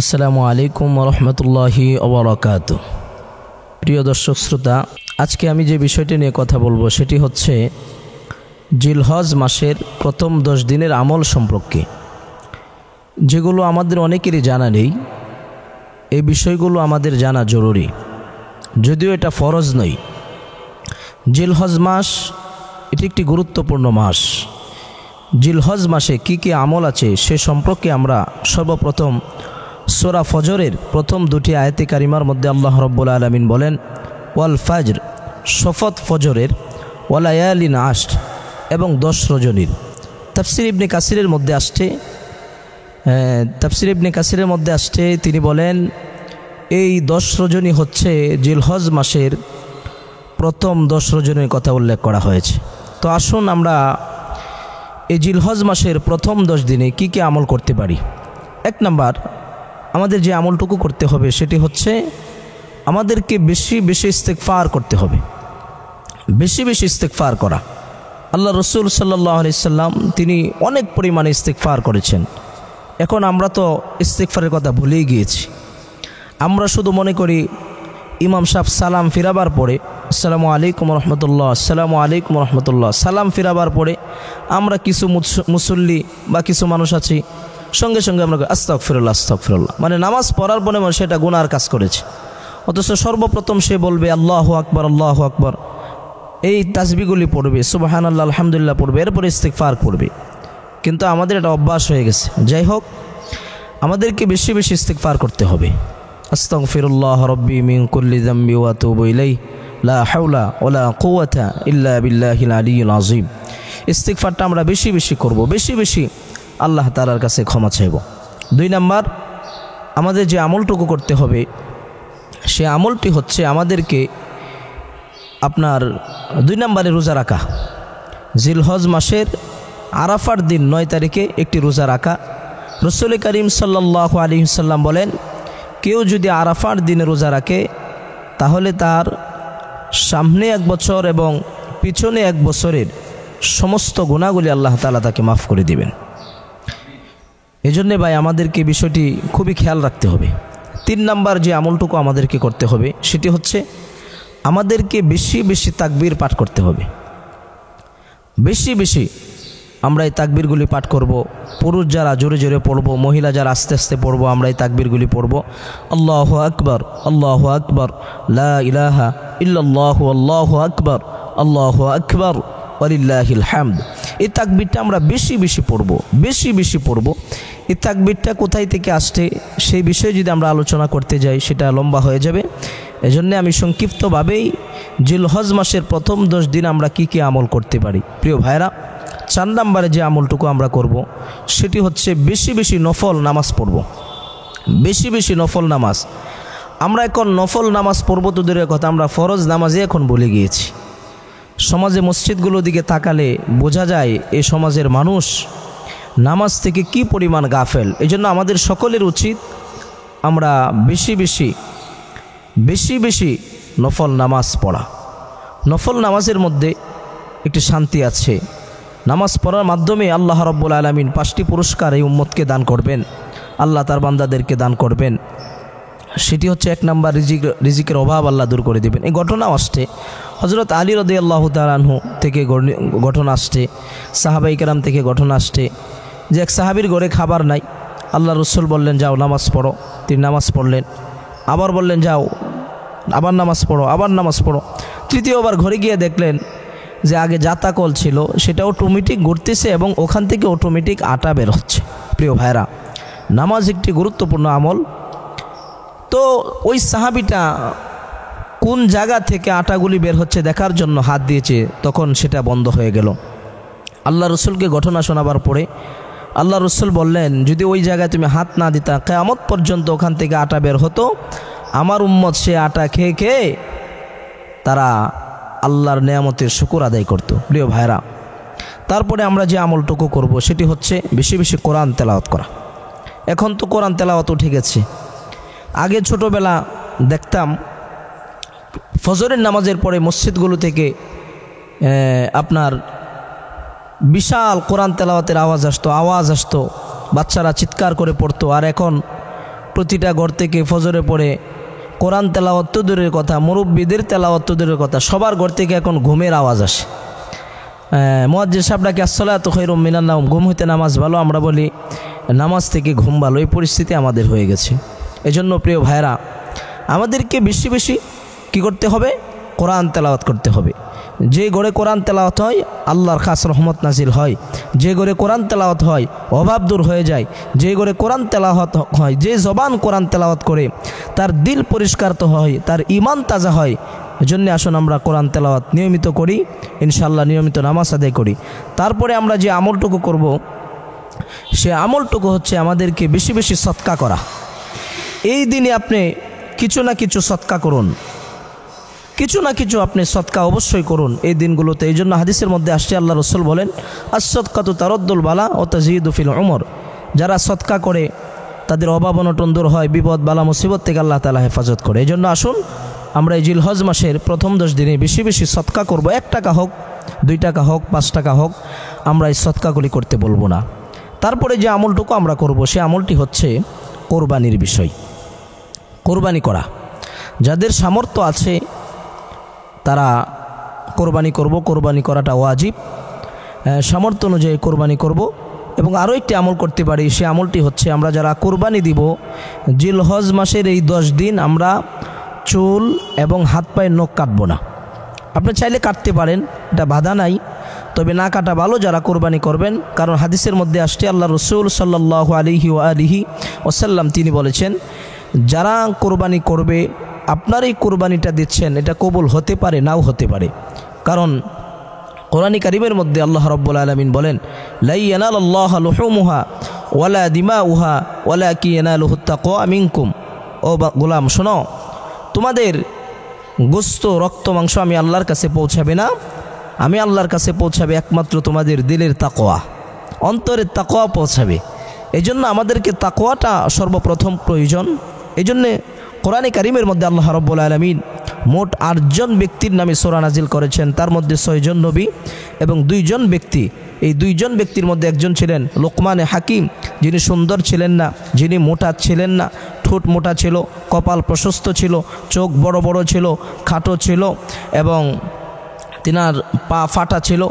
আসসালামু আলাইকুম রহমতুল্লাহি ওবারাকাতুহু। প্রিয় দর্শক শ্রোতা, আজকে আমি যে বিষয়টি নিয়ে কথা বলবো সেটি হচ্ছে জিলহজ মাসের প্রথম 10 দিনের আমল সম্পর্কে, যেগুলো আমাদের অনেকেরই জানা নেই। এই বিষয়গুলো আমাদের জানা জরুরি, যদিও এটা ফরজ নয়। জিলহজ মাস এটি একটি গুরুত্বপূর্ণ মাস। জিলহজ মাসে কি কি আমল আছে সে সম্পর্কে আমরা সর্বপ্রথম সূরা ফজরের প্রথম 2টি আয়াতে কারিমার মধ্যে আল্লাহ রাব্বুল আলামিন বলেন, ওয়াল ফাজর, শপথ ফজরের, ওয়ালায়ালিন আশর, এবং 10 রজনীর। তাফসীর ইবনে কাসিরের মধ্যে আসছে তিনি বলেন এই 10 রজনী হচ্ছে জিলহজ মাসের প্রথম 10 রজনীর কথা উল্লেখ করা হয়েছে। তো আসুন আমরা এই জিলহজ মাসের প্রথম 10 দিনে কি কি আমল করতে পারি। 1 নাম্বার, আমাদের যে আমলটুকু করতে হবে সেটি হচ্ছে আমাদেরকে বেশি বেশি ইস্তেগফার করতে হবে। বেশি বেশি ইস্তেগফার করা। আল্লাহ রসুল সাল্লাল্লাহু আলাইহি সাল্লাম তিনি অনেক পরিমাণে ইস্তেগফার করেছেন। এখন আমরা তো ইস্তেগফারের কথা ভুলেই গিয়েছি। আমরা শুধু মনে করি ইমাম সাহেব সালাম ফিরাবার পরে আসসালামু আলাইকুম রহমতুল্লাহ, আসসালামু আলাইকুম রহমতুল্লাহ, সালাম ফিরাবার পরে আমরা কিছু মুসল্লি বা কিছু মানুষ আছি সঙ্গে সঙ্গে আমরা আস্তাগফিরুল্লাহ আস্তাগফিরুল্লাহ, মানে নামাজ পড়ার পরে সেটা গুনার কাজ করেছে। অথচ সর্বপ্রথম সে বলবে আল্লাহু আকবার, আল্লাহু আকবার, এই তাসবিহগুলি পড়বে, সুবহানাল্লাহ, আলহামদুলিল্লাহ পড়বে, এরপরে ইস্তিগফার করবে। কিন্তু আমাদের এটা অভ্যাস হয়ে গেছে। যাই হোক, আমাদেরকে বেশি বেশি ইস্তিগফার করতে হবে। আস্তাগফিরুল্লাহ রাব্বি মিন কুল্লি যামবি ওয়া আতুবু ইলাইহি লা হাওলা ওয়ালা কুওয়াতা ইল্লা বিল্লাহিল আলিয়্যিল আযীম। ইস্তিগফারটা আমরা বেশি বেশি করব, বেশি বেশি আল্লাহ তাআলার কাছে ক্ষমা চাইব। 2 নাম্বার, আমাদের যে আমলটুকু করতে হবে সে আমলটি হচ্ছে আমাদেরকে আপনার 2 নম্বরে রোজা রাখা। জিলহজ মাসের আরাফার দিন 9 তারিখে একটি রোজা রাখা। রাসূল করিম সাল্লাল্লাহু আলাইহি ওয়াসাল্লাম বলেন, কেউ যদি আরাফার দিনে রোজা রাখে তাহলে তার সামনে 1 বছর এবং পিছনে 1 বছরের সমস্ত গুনাহগুলি আল্লাহ তাআলা তাকে মাফ করে দিবেন। এজন্য ভাই আমাদেরকে বিষয়টি খুবই খেয়াল রাখতে হবে। 3 নাম্বার যে আমলটুকু আমাদেরকে করতে হবে সেটি হচ্ছে আমাদেরকে বেশি বেশি তাকবীর পাঠ করতে হবে। বেশি বেশি আমরা এই তাকবীরগুলি পাঠ করব। পুরুষ যারা জোরে জোরে পড়ব, মহিলা যারা আস্তে আস্তে পড়ব, আমরা এই তাকবীরগুলি পড়ব। আল্লাহু আকবার, আল্লাহু আকবার, লা ইলাহা ইল্লাল্লাহু, আল্লাহু আকবার, আল্লাহু আকবার, ওয়ালিল্লাহিল হামদ। এই তাকবীরটা আমরা বেশি বেশি পড়ব, বেশি বেশি পড়ব। এই তাকবীরটা কোথায় থেকে আসছে সেই বিষয়ে যদি আমরা আলোচনা করতে যাই সেটা লম্বা হয়ে যাবে। এজন্য আমি সংক্ষিপ্তভাবেই জিলহজ মাসের প্রথম 10 দিন আমরা কি কি আমল করতে পারি। প্রিয় ভাইরা, 4 নম্বরে যে আমলটুকু আমরা করব সেটি হচ্ছে বেশি বেশি নফল নামাজ পড়ব। বেশি বেশি নফল নামাজ। আমরা এখন নফল নামাজ পড়ব তো দূরের কথা, আমরা ফরজ নামাজে এখন ভুলে গিয়েছি। সমাজে মসজিদগুলোর দিকে তাকালে বোঝা যায় এই সমাজের মানুষ নামাজ থেকে কি পরিমাণ গাফেল। এজন্য আমাদের সকলের উচিত আমরা বেশি বেশি বেশি বেশি নফল নামাজ পড়া। নফল নামাজের মধ্যে একটি শান্তি আছে। নামাজ পড়ার মাধ্যমে আল্লাহ রাব্বুল আলামিন 5টি পুরস্কার এই উম্মতকে দান করবেন, আল্লাহ তার বান্দাদেরকে দান করবেন। সেটি হচ্ছে 1 নাম্বার, রিজিকের অভাব আল্লাহ দূর করে দেবেন। এই ঘটনাও আসছে হযরত আলী রাদিয়াল্লাহু তাআলা আনহু থেকে ঘটনা আসছে, সাহাবায়ে কেরাম থেকে ঘটনা আসছে যে এক সাহাবীর ঘরে খাবার নাই। আল্লাহ রসুল বললেন যাও নামাজ পড়ো। তিনি নামাজ পড়লেন। আবার বললেন যাও আবার নামাজ পড়ো, আবার নামাজ পড়ো। তৃতীয়বার ঘরে গিয়ে দেখলেন যে আগে জাতাকল ছিল সেটা অটোমেটিক ঘুরতেছে এবং ওখান থেকে অটোমেটিক আটা বের হচ্ছে। প্রিয় ভাইরা, নামাজ একটি গুরুত্বপূর্ণ আমল। তো ওই সাহাবীটা কোন জায়গা থেকে আটাগুলি বের হচ্ছে দেখার জন্য হাত দিয়েছে, তখন সেটা বন্ধ হয়ে গেল। আল্লাহ রসুলকে ঘটনা শোনাবার পরে আল্লাহ রসুল বললেন, যদি ওই জায়গায় তুমি হাত না দিতা কিয়ামত পর্যন্ত ওখান থেকে আটা বের হতো। আমার উম্মত সে আটা খেয়ে খেয়ে তারা আল্লাহর নেয়ামতের শুকর আদায় করত। প্রিয় ভাইরা, তারপরে আমরা যে আমলটুকু করব সেটি হচ্ছে বেশি বেশি কোরআন তেলাওয়াত করা। এখন তো কোরআন তেলাওয়াত উঠে গেছে। আগে ছোটোবেলা দেখতাম ফজরের নামাজের পরে মসজিদগুলো থেকে আপনার বিশাল কোরআন তেলাওয়াতের আওয়াজ আসতো, বাচ্চারা চিৎকার করে পড়তো। আর এখন প্রতিটা ঘর থেকে ফজরে পড়ে কোরআন তেলাওয়াত তো দূরের কথা, মুরব্বীদের তেলাওয়াত তো দূরের কথা, সবার ঘর থেকে এখন ঘুমের আওয়াজ আসে। মুয়াজ্জিন সাহেব ডাকে আসসালাতু খায়রুম মিনান নাওম, ঘুম হইতে নামাজ ভালো, আমরা বলি নামাজ থেকে ঘুম ভালো। এই পরিস্থিতি আমাদের হয়ে গেছে। এজন্য প্রিয় ভাইরা, আমাদেরকে বেশি বেশি কী করতে হবে? কোরআন তেলাওয়াত করতে হবে। যে ঘরে কোরআন তেলাওয়াত হয় আল্লাহর খাস রহমত নাজিল হয়। যে ঘরে কোরআন তেলাওয়াত হয় অভাব দূর হয়ে যায়। যে ঘরে কোরআন তেলাওয়াত হয়, যে জবান কোরআন তেলাওয়াত করে তার দিল পরিষ্কার তো হয়, তার ঈমান তাজা হয়। এজন্য আসুন আমরা কোরআন তেলাওয়াত নিয়মিত করি, ইনশাআল্লাহ নিয়মিত নামাজ আদায় করি। তারপরে আমরা যে আমলটুকু করব, সে আমলটুকু হচ্ছে আমাদেরকে বেশি বেশি সদকা করা। এই দিনে আপনি কিছু না কিছু সদকা করুন, কিছু না কিছু আপনি সদকা অবশ্যই করুন এই দিনগুলোতে। এই জন্য হাদিসের মধ্যে আসছে, আল্লাহ রসুল বলেন আস-সদকাতু তারাদ্দুল বালা ও তাজিদু ফিল উমর। যারা সদকা করে তাদের অভাব অনটন দূর হয়, বিপদ বালা মুসিবত থেকে আল্লাহ তাআলা হেফাজত করে। এই জন্য আসুন আমরা এই জিলহজ মাসের প্রথম 10 দিনে বেশি বেশি সদকা করব। 1 টাকা হোক, 2 টাকা হোক, 5 টাকা হোক, আমরা এই সদকাগুলি করতে বলবো না। তারপরে যে আমলটুকু আমরা করব, সে আমলটি হচ্ছে কোরবানির বিষয়। কোরবানি করা, যাদের সামর্থ্য আছে তারা কোরবানি করব। কোরবানি করাটা ওয়াজিব, সামর্থ্য অনুযায়ী কোরবানি করব। এবং আরও একটি আমল করতে পারি, সে আমলটি হচ্ছে আমরা যারা কোরবানি দিব জিলহজ মাসের এই 10 দিন আমরা চুল এবং হাত পায়ের নখ কাটবো না। আপনি চাইলে কাটতে পারেন, এটা বাধা নাই, তবে না কাটা ভালো যারা কোরবানি করবেন। কারণ হাদিসের মধ্যে আসছে আল্লাহ রসুল সাল্লাল্লাহু আলাইহি ওয়াসাল্লাম তিনি বলেছেন, যারা কোরবানি করবে আপনার এই কোরবানিটা দিচ্ছেন এটা কবুল হতে পারে, নাও হতে পারে। কারণ কোরআন কারীমের মধ্যে আল্লাহ রাব্বুল আলামিন বলেন, লা ইয়ানালুল্লাহু লুহুমুহা ওয়ালা দিমাউহা ওয়ালাকিন ইয়ানালুহুত তাকওয়া মিনকুম। ও গোলাম শোনো, তোমাদের গোশত রক্ত মাংস আমি আল্লাহর কাছে পৌঁছাবে না, আমি আল্লাহর কাছে পৌঁছাবে একমাত্র তোমাদের দিলের তাকওয়া, অন্তরের তাকওয়া পৌঁছাবে। এই জন্য আমাদেরকে তাকওয়াটা সর্বপ্রথম প্রয়োজন। এই জন্যে কোরআনে কারীমের মধ্যে আল্লাহ রাব্বুল আলামিন মোট 8 জন ব্যক্তির নামে সূরা নাজিল করেছেন। তার মধ্যে 6 জন নবী এবং 2 জন ব্যক্তি। এই 2 জন ব্যক্তির মধ্যে একজন ছিলেন লোকমানে হাকিম, যিনি সুন্দর ছিলেন না, যিনি মোটা ছিলেন না, ঠোঁট মোটা ছিল, কপাল প্রশস্ত ছিল, চোখ বড় বড় ছিল, খাটো ছিল এবং তিনার পা ফাটা ছিল।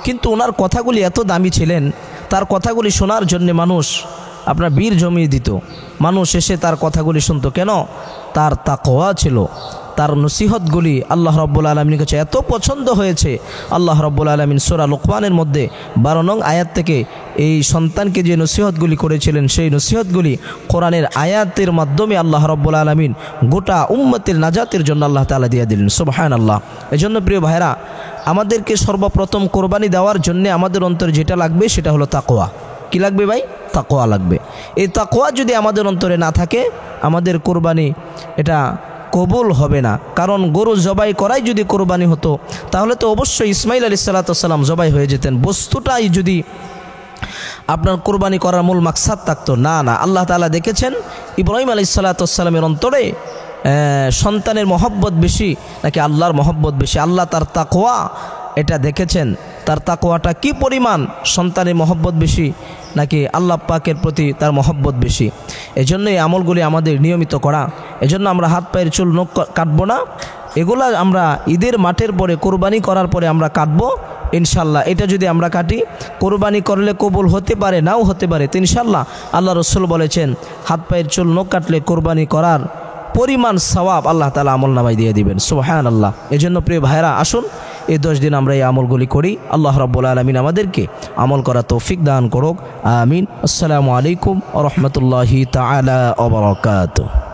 কিন্তু ওনার কথাগুলি এত দামি ছিলেন, তার কথাগুলি শোনার জন্য মানুষ আপনার বীর জমিয়ে দিত, মানুষ এসে তার কথাগুলি শুনতো। কেন? তার তাকওয়া ছিল, তার নসিহতগুলি আল্লাহ রাব্বুল আলামিনের কাছে এত পছন্দ হয়েছে। আল্লাহ রাব্বুল আলামিন সূরা লুকমানের মধ্যে 12 নং আয়াত থেকে এই সন্তানকে যে নসিহতগুলি করেছিলেন, সেই নসিহতগুলি কোরআনের আয়াতের মাধ্যমে আল্লাহ রাব্বুল আলামিন গোটা উম্মতের নাজাতের জন্য আল্লাহ তাআলা দিয়ে দিলেন। সুবহানাল্লাহ। এজন্য প্রিয় ভাইরা, আমাদেরকে সর্বপ্রথম কোরবানি দেওয়ার জন্য আমাদের অন্তরে যেটা লাগবে সেটা হলো তাকওয়া। কি লাগবে ভাই? তাকওয়া লাগবে। এই তাকওয়া যদি আমাদের অন্তরে না থাকে, আমাদের কোরবানি এটা কবুল হবে না। কারণ গরু জবাই করাই যদি কোরবানি হতো, তাহলে তো অবশ্যই ইসমাইল আলাইহিস সালাম জবাই হয়ে যেতেন। বস্তুটাই যদি আপনার কোরবানি করার মূল মাকসাদ থাকতো, না না, আল্লাহ তাআলা দেখেছেন ইব্রাহিম আলাইহিস সালামের অন্তরে সন্তানের মহব্বত বেশি নাকি আল্লাহর মহব্বত বেশি। আল্লাহ তার তাকওয়া এটা দেখেছেন, তার তাকওয়াটা কি পরিমাণ, সন্তানের মহব্বত বেশি নাকি আল্লাহ পাকের প্রতি তার মহব্বত বেশি। এজন্য এই আমলগুলি আমাদের নিয়মিত করা। এজন্য আমরা হাত পায়ের চুল নখ কাটবো না, এগুলা আমরা ঈদের মাঠের পরে কোরবানি করার পরে আমরা কাটবো ইনশাল্লাহ। এটা যদি আমরা কাটি, কোরবানি করলে কবুল হতে পারে, নাও হতে পারে। তো ইনশাল্লাহ আল্লাহ রসুল বলেছেন হাত পায়ের চুল নখ কাটলে কোরবানি করার পরিমাণ সওয়াব আল্লাহ তাআলা আমল নামায় দিয়ে দিবেন। সুবহানাল্লাহ। এজন্য প্রিয় ভাইরা, আসুন এই 10 দিন আমরা এই আমলগুলি করি। আল্লাহ রাব্বুল আলামিন আমাদেরকে আমল করার তৌফিক দান করুক। আমিন। আসসালামু আলাইকুম ওয়া রাহমাতুল্লাহি তাআলা ওয়া বারাকাতুহু।